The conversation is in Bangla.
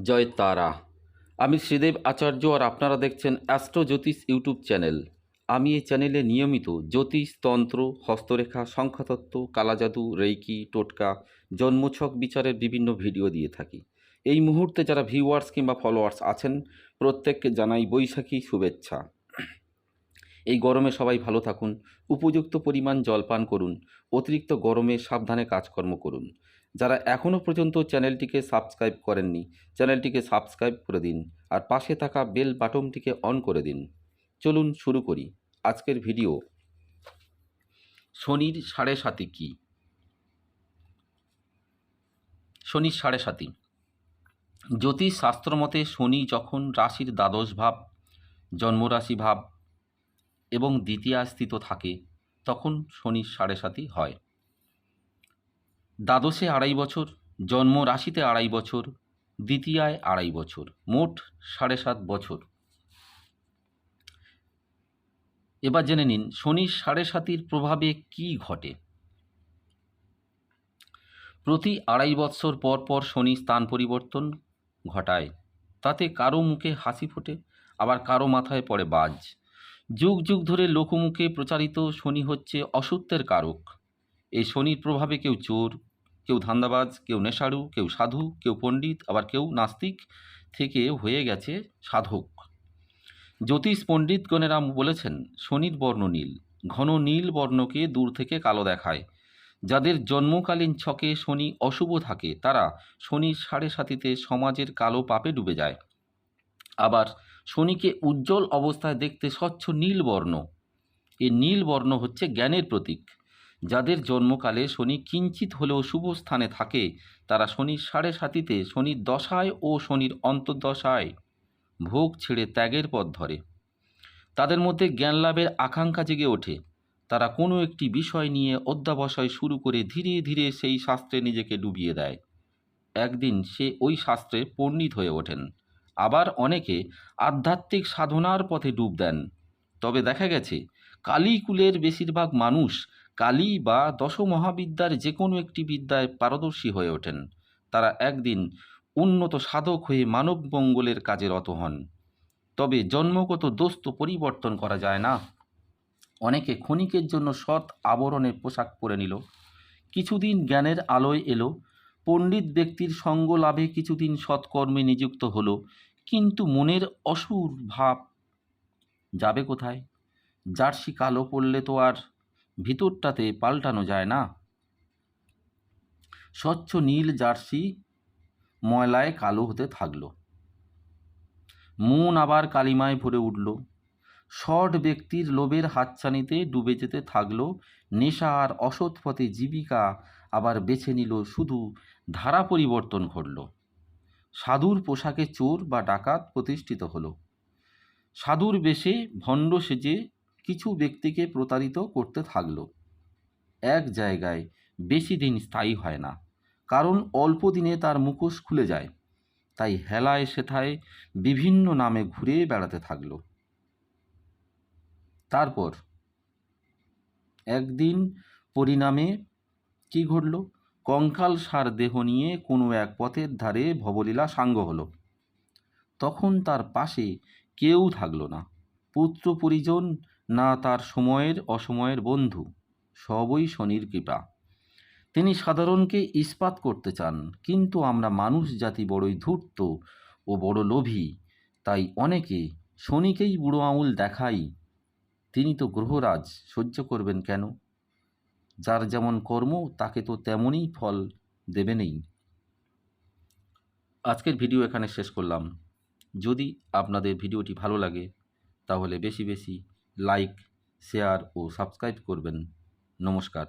জয় তারা। আমি শ্রীদেব আচার্য আর আপনারা দেখছেন অ্যাস্ট্রো জ্যোতিষ ইউটিউব চ্যানেল। আমি এই চ্যানেলে নিয়মিত জ্যোতিষ, তন্ত্র, হস্তরেখা, সংখ্যাতত্ত্ব, কালাজাদু, রেইকি, টোটকা, জন্মছক বিচারের বিভিন্ন ভিডিও দিয়ে থাকি। এই মুহূর্তে যারা ভিউয়ার্স কিংবা ফলোয়ার্স আছেন প্রত্যেককে জানাই বৈশাখী শুভেচ্ছা। এই গরমে সবাই ভালো থাকুন, উপযুক্ত পরিমাণ জল পান করুন, অতিরিক্ত গরমে সাবধানে কাজকর্ম করুন। যারা এখনও পর্যন্ত চ্যানেলটিকে সাবস্ক্রাইব করেননি, চ্যানেলটিকে সাবস্ক্রাইব করে দিন আর পাশে থাকা বেল বাটনটিকে অন করে দিন। চলুন শুরু করি আজকের ভিডিও। শনির সাড়ে সাতি কী? শনির সাড়ে সাতি জ্যোতিষ শাস্ত্র মতে শনি যখন রাশির দ্বাদশ ভাব, জন্মরাশি ভাব এবং দ্বিতীয়ায় স্থিত থাকে তখন শনির সাড়ে সাতি হয়। দ্বাদশে 2.5 বছর, জন্ম রাশিতে 2.5 বছর, দ্বিতীয়ায় 2.5 বছর, মোট 7.5 বছর। এবার জেনে নিন শনির সাড়ে সাতির প্রভাবে কি ঘটে। প্রতি 2.5 বৎসর পর পর শনি স্থান পরিবর্তন ঘটায়। তাতে কারো মুখে হাসি ফোটে, আবার কারো মাথায় পড়ে বাজ। যুগ যুগ ধরে লোকমুখে প্রচারিত শনি হচ্ছে অসত্যের কারক। এই শনির প্রভাবে কেউ চোর, কেউ ধান্দাবাজ, কেউ নেশাড়ু, কেউ সাধু, কেউ পণ্ডিত, আবার কেউ নাস্তিক থেকে হয়ে গেছে সাধক। জ্যোতিষ পণ্ডিতগণেরা বলেছেন শনির বর্ণ নীল। ঘন নীল বর্ণকে দূর থেকে কালো দেখায়। যাদের জন্মকালীন ছকে শনি অশুভ থাকে তারা শনির সাড়ে সাতিতে সমাজের কালো পাপে ডুবে যায়। আবার শনিকে উজ্জ্বল অবস্থায় দেখতে স্বচ্ছ নীল বর্ণ। এই নীল বর্ণ হচ্ছে জ্ঞানের প্রতীক। যাদের জন্মকালে শনি কিঞ্চিত হলেও শুভ স্থানে থাকে তারা শনির সাড়ে সাতিতে, শনির দশায় ও শনির অন্তর্দশায় ভোগ ছেড়ে ত্যাগের পথ ধরে। তাদের মধ্যে জ্ঞান লাভের আকাঙ্ক্ষা জেগে ওঠে। তারা কোনো একটি বিষয় নিয়ে অধ্যবসায় শুরু করে ধীরে ধীরে সেই শাস্ত্রে নিজেকে ডুবিয়ে দেয়। একদিন সে ওই শাস্ত্রে পণ্ডিত হয়ে ওঠেন। আবার অনেকে আধ্যাত্মিক সাধনার পথে ডুব দেন। তবে দেখা গেছে কালীকুলের বেশিরভাগ মানুষ কালী বা দশমহাবিদ্যার যে কোনো একটি বিদ্যায় পারদর্শী হয়ে ওঠেন। তারা একদিন উন্নত সাধক হয়ে মানব মঙ্গলের কাজে রত হন। তবে জন্মগত দোষ তো পরিবর্তন করা যায় না। অনেকে ক্ষণিকের জন্য সৎ আবরণের পোশাক পরে নিল, কিছুদিন জ্ঞানের আলোয় এলো, পণ্ডিত ব্যক্তির সঙ্গ লাভে কিছুদিন সৎকর্মে নিযুক্ত হলো, কিন্তু মনের অসুর ভাব যাবে কোথায়? জার্সি কালো পড়লে তো আর ভিতরটাতে পাল্টানো যায় না। স্বচ্ছ নীল জার্সি ময়লায় কালো হতে থাকলো, মন আবার কালিমায় ভরে উঠল। সৎ ব্যক্তির লোভের হাতছানিতে ডুবে যেতে থাকলো। নেশা আর অসৎ পথে জীবিকা আবার বেছে নিল, শুধু ধারা পরিবর্তন ঘটল। সাধুর পোশাকে চোর বা ডাকাত প্রতিষ্ঠিত হলো। সাধুর বেশে ভণ্ড সেজে কিছু ব্যক্তিকে প্রতারিত করতে থাকলো। এক জায়গায় বেশি দিন স্থায়ী হয় না, কারণ অল্প দিনে তার মুখোশ খুলে যায়। তাই হেলায় সেথায় বিভিন্ন নামে ঘুরে বেড়াতে থাকলো। তারপর একদিন পরিণামে কি ঘটল? কঙ্কালসার দেহ নিয়ে কোনো এক পথের ধারে ভবলীলা সাঙ্গ হলো। তখন তার পাশে কেউ থাকল না, পুত্র পরিজন, না তার সময়ের অসময়ের বন্ধু। সবই শনির কৃপা। তিনি সাধারণকে ইস্পাত করতে চান, কিন্তু আমরা মানুষ জাতি বড়ই ধূর্ত ও বড় লোভী। তাই অনেকে শনিকেই বুড়ো আঙুল দেখাই। তিনি তো গ্রহরাজ, সহ্য করবেন কেন? যার যেমন কর্ম তাকে তো তেমনই ফল দেবেনই। আজকের ভিডিও এখানে শেষ করলাম। যদি আপনাদের ভিডিওটি ভালো লাগে তাহলে বেশি বেশি লাইক, শেয়ার ও সাবস্ক্রাইব করবেন। নমস্কার।